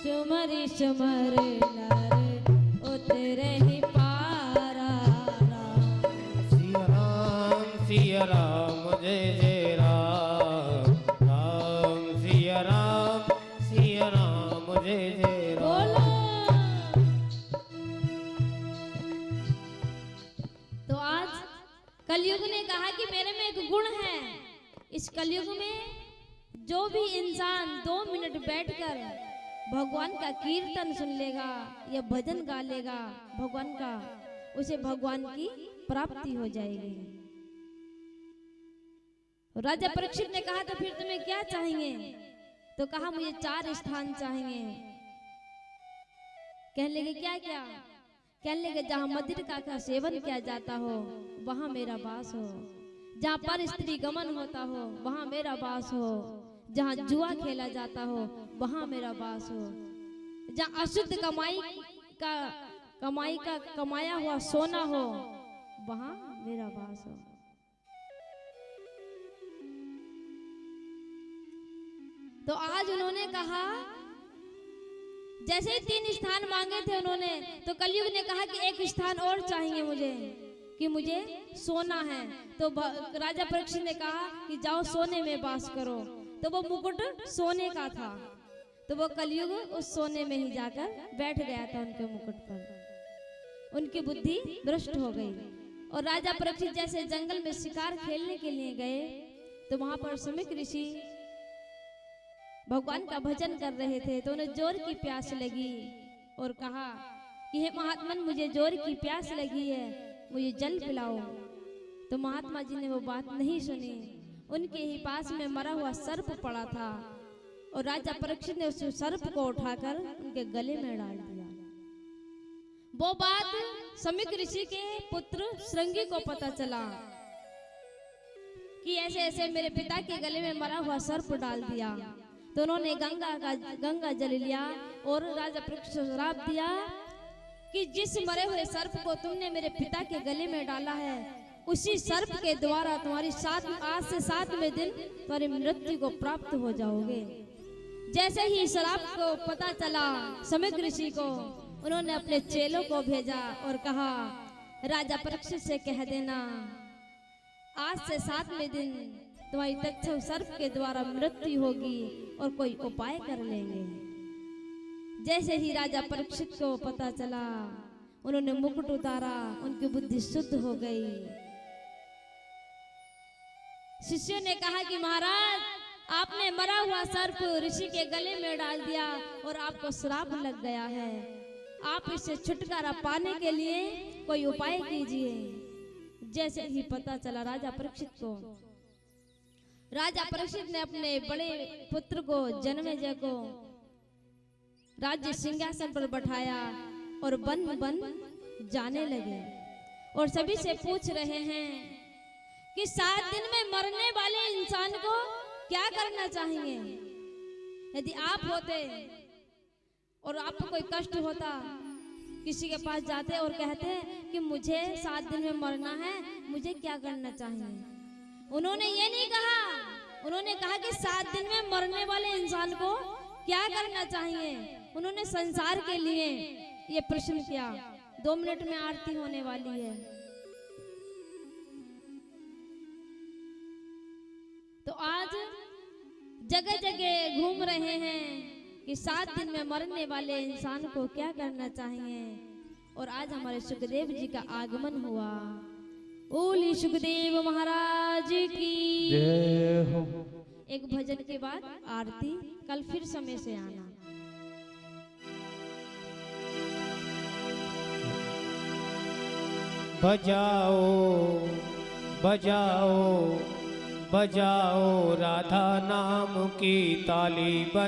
सुमरी सुमर नर उतरे ही पारा राम। सिया राम जय जय राम, राम सिया राम जय जय राम। बोलो। तो आज कलयुग ने कहा कि मेरे में एक गुण है। इस कलयुग में जो भी इंसान 2 मिनट बैठकर भगवान का कीर्तन सुन लेगा या भजन गा लेगा भगवान का, उसे भगवान की प्राप्ति हो जाएगी। राजा परीक्षित ने कहा तो फिर तुम्हें क्या चाहिए? तो कहा मुझे 4 स्थान चाहिए। कहने लगे क्या क्या? कहने लगे जहाँ मदिरा का सेवन किया जाता हो वहां मेरा वास हो, जहाँ पर स्त्री गमन होता हो वहां मेरा वास हो, जहाँ जुआ खेला जाता हो वहां मेरा वास हो, जहाँ अशुद्ध कमाई का कमाया हुआ सोना हो वहां मेरा वास हो। तो आज उन्होंने कहा, जैसे ही 3 स्थान मांगे थे उन्होंने, तो कलयुग ने कहा कि एक स्थान और चाहिए मुझे, कि मुझे सोना है। तो राजा परीक्षित ने कहा कि जाओ सोने में वास करो। तो वो मुकुट सोने का था, तो वो कलयुग उस सोने में ही जाकर बैठ गया था उनके मुकुट पर। उनकी बुद्धि भ्रष्ट हो गई। और राजा परीक्षित जैसे जंगल में शिकार खेलने के लिए गए, तो वहां पर समीक ऋषि भगवान का भजन कर रहे थे। तो उन्हें जोर की प्यास लगी और कहा कि हे महात्मन, मुझे जोर की प्यास लगी है, मुझे जल पिलाओ। तो महात्मा जी ने वो बात नहीं सुनी। उनके ही पास में मरा हुआ सर्प पड़ा था और राजा परीक्षित ने उस सर्प को उठाकर उनके गले में डाल दिया। वो बात समीक ऋषि के पुत्र श्रृंगी को पता चला कि ऐसे ऐसे मेरे पिता के गले में मरा हुआ सर्प डाल दिया। तो उन्होंने गंगा जल लिया और राजा परीक्षित को श्राप दिया कि जिस मरे हुए सर्प को तुमने मेरे पिता के गले में डाला है, उसी सर्प के द्वारा तुम्हारी आज से 7वें दिन तुम्हारी मृत्यु को प्राप्त हो जाओगे। जैसे ही श्राप को पता चला समीक ऋषि को, उन्होंने अपने चेलों को भेजा और कहा राजा परीक्षित से कह देना आज से 7वें दिन तुम्हारी तक्षक सर्प के द्वारा मृत्यु होगी और कोई उपाय कर लेंगे। जैसे ही राजा परीक्षित को पता चला, उन्होंने मुकुट उतारा, उनकी बुद्धि शुद्ध हो गई। शिष्यों ने कहा कि महाराज, आपने मरा हुआ सर्प ऋषि के गले में डाल दिया और आपको श्राप लग गया है। आप इससे छुटकारा पाने के लिए कोई उपाय कीजिए। जैसे ही पता चला राजा परीक्षित को, राजा परीक्षित ने अपने बड़े पुत्र को जन्मेजय को राज्य सिंहासन पर बैठाया और बन बन जाने लगे और सभी से पूछ रहे हैं कि 7 दिन में मरने वाले इंसान को क्या करना चाहिए। यदि आप होते और आपको कोई कष्ट होता, किसी के पास जाते और कहते कि मुझे 7 दिन में मरना है, मुझे क्या करना चाहिए। उन्होंने ये नहीं कहा, उन्होंने कहा कि 7 दिन में मरने वाले इंसान को क्या करना चाहिए। उन्होंने संसार के लिए ये प्रश्न किया। 2 मिनट में आरती होने वाली है। तो आज जगह जगह घूम रहे हैं कि 7 दिन में मरने वाले इंसान को क्या करना चाहिए। और आज हमारे सुखदेव जी का आगमन हुआ। ओली सुखदेव महाराज की जय हो। एक भजन के बाद आरती, कल फिर समय से आना। बजाओ बजाओ बजाओ राधा नाम की ताली।